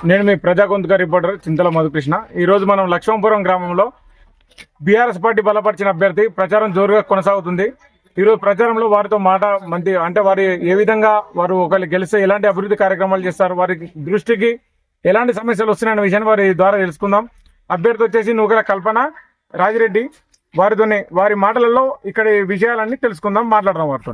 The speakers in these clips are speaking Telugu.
నేను మీ ప్రజా గొంతుక రిపోర్టర్ చింతల మధుకృష్ణ. ఈరోజు మనం లక్ష్మపురం గ్రామంలో బీఆర్ఎస్ పార్టీ బలపరిచిన అభ్యర్థి ప్రచారం జోరుగా కొనసాగుతుంది. ఈరోజు ప్రచారంలో వారితో మాట మంది అంటే వారి ఏ విధంగా వారు ఒకళ్ళు గెలిస్తే ఎలాంటి అభివృద్ధి కార్యక్రమాలు చేస్తారు, వారి దృష్టికి ఎలాంటి సమస్యలు వస్తున్నాయన్న విషయాన్ని వారి ద్వారా తెలుసుకుందాం. అభ్యర్థి వచ్చేసి నూకల కల్పన రాజిరెడ్డి. వారితోనే వారి మాటలలో ఇక్కడ విషయాలన్నీ తెలుసుకుందాం, మాట్లాడదాం వారితో.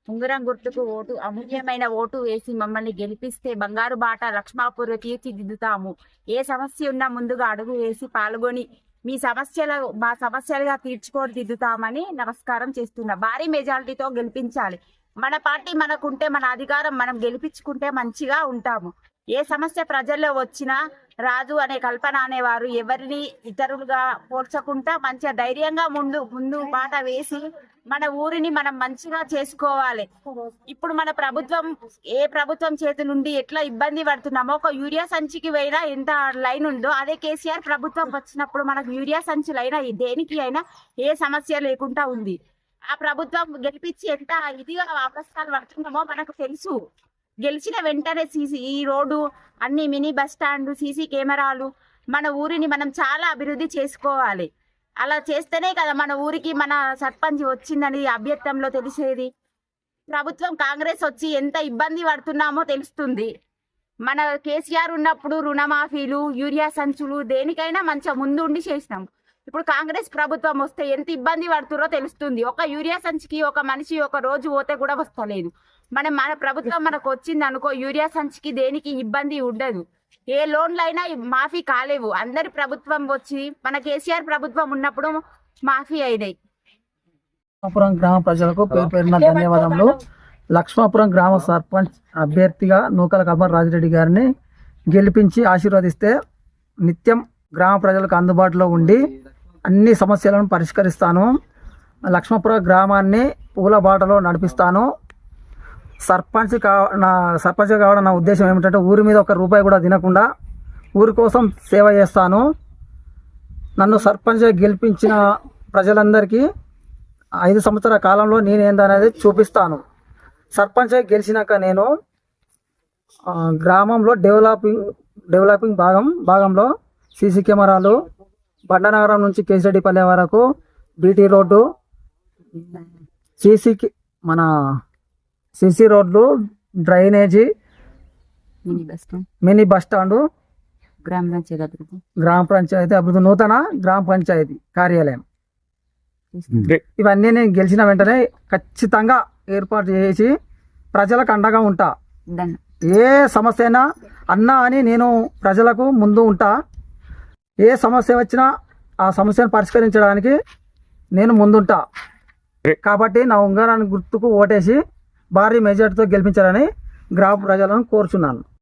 ఉంగరం గుర్తుకు ఓటు, అమూల్యమైన ఓటు వేసి మమ్మల్ని గెలిపిస్తే బంగారు బాట లక్ష్మాపూర్ తీర్చిదిద్దుతాము. ఏ సమస్య ఉన్నా ముందుగా అడుగు వేసి పాల్గొని మా సమస్యలుగా తీర్చుకోదిద్దుతామని నమస్కారం చేస్తున్నా. భారీ మెజారిటీతో గెలిపించాలి. మన పార్టీ మనకుంటే, మన అధికారం మనం గెలిపించుకుంటే మంచిగా ఉంటాము. ఏ సమస్య ప్రజల్లో వచ్చినా రాజు అనే కల్పన అనేవారు ఎవరిని ఇతరులుగా పోల్చకుండా మంచిగా ధైర్యంగా ముందు బాట వేసి మన ఊరిని మనం మంచిగా చేసుకోవాలి. ఇప్పుడు మన ప్రభుత్వం ఏ ప్రభుత్వం చేతి నుండి ఎట్లా ఇబ్బంది పడుతున్నామో, ఒక యూరియా సంచికి అయినా ఎంత లైన్ ఉందో అదే కేసీఆర్ ప్రభుత్వం వచ్చినప్పుడు మనకు యూరియా సంచులైనా దేనికి అయినా ఏ సమస్య లేకుండా ఉంది. ఆ ప్రభుత్వం గెలిపించి ఎంత ఇదిగా అవకాశాలు పడుతున్నామో మనకు తెలుసు. గెలిచిన వెంటనే ఈ రోడ్డు, అన్ని మినీ బస్ స్టాండ్, సీసీ కెమెరాలు, మన ఊరిని మనం చాలా అభివృద్ధి చేసుకోవాలి. అలా చేస్తేనే కదా మన ఊరికి మన సర్పంచ్ వచ్చిందని అభ్యర్థంలో తెలిసేది. ప్రభుత్వం కాంగ్రెస్ వచ్చి ఎంత ఇబ్బంది పడుతున్నామో తెలుస్తుంది. మన కేసీఆర్ ఉన్నప్పుడు రుణమాఫీలు, యూరియా సంచులు దేనికైనా మంచిగా ముందు ఉండి చేసినాం. ఇప్పుడు కాంగ్రెస్ ప్రభుత్వం వస్తే ఎంత ఇబ్బంది పడుతురో తెలుస్తుంది. ఒక యూరియా సంచికి ఒక మనిషి ఒక రోజు పోతే కూడా వస్తలేదు. మన ప్రభుత్వం మనకు వచ్చింది అనుకో, యూరియా సంచికి దేనికి ఇబ్బంది ఉండదు. ఏ లోన్లు అయినా మాఫీ కాలేవు. అందరి ప్రభుత్వం వచ్చి మన కేసీఆర్ ప్రభుత్వం ఉన్నప్పుడు మాఫీ అయినాయి. లక్ష్మాపురం గ్రామ ప్రజలకు పేరు పేరున ధన్యవాదములు. లక్ష్మాపురం గ్రామ సర్పంచ్ అభ్యర్థిగా నూకల కల్పన రాజిరెడ్డి గారిని గెలిపించి ఆశీర్వదిస్తే నిత్యం గ్రామ ప్రజలకు అందుబాటులో ఉండి అన్ని సమస్యలను పరిష్కరిస్తాను. లక్ష్మాపురం గ్రామాన్ని పూల బాటలో నడిపిస్తాను. సర్పంచ్ కావడం నా ఉద్దేశం ఏమిటంటే, ఊరి మీద ఒక రూపాయి కూడా తినకుండా ఊరి కోసం సేవ చేస్తాను. నన్ను సర్పంచ్గా గెలిపించిన ప్రజలందరికీ 5 సంవత్సరాల కాలంలో నేనేందనేది చూపిస్తాను. సర్పంచ్గా గెలిచినాక నేను గ్రామంలో డెవలపింగ్ భాగంలో సీసీ కెమెరాలు, బండనగరం నుంచి కేసిరెడ్డిపల్లె వరకు బీటీ రోడ్డు, సీసీ రోడ్లు, డ్రైనేజీ, మినీ బస్ స్టాండు, గ్రామ పంచాయతీ అభివృద్ధి, నూతన గ్రామ పంచాయతీ కార్యాలయం, ఇవన్నీ నేను గెలిచిన వెంటనే ఖచ్చితంగా ఏర్పాటు చేసి ప్రజలకు అండగా ఉంటా. ఏ సమస్య అయినా అన్నా అని నేను ప్రజలకు ముందు ఉంటా. ఏ సమస్య వచ్చినా ఆ సమస్యను పరిష్కరించడానికి నేను ముందుంటా. కాబట్టి నా ఉంగరాన్ని గుర్తుకు ఓటేసి భారీ మెజార్టీతో గెలిపించాలని గ్రామ ప్రజలను కోరుచున్నాను.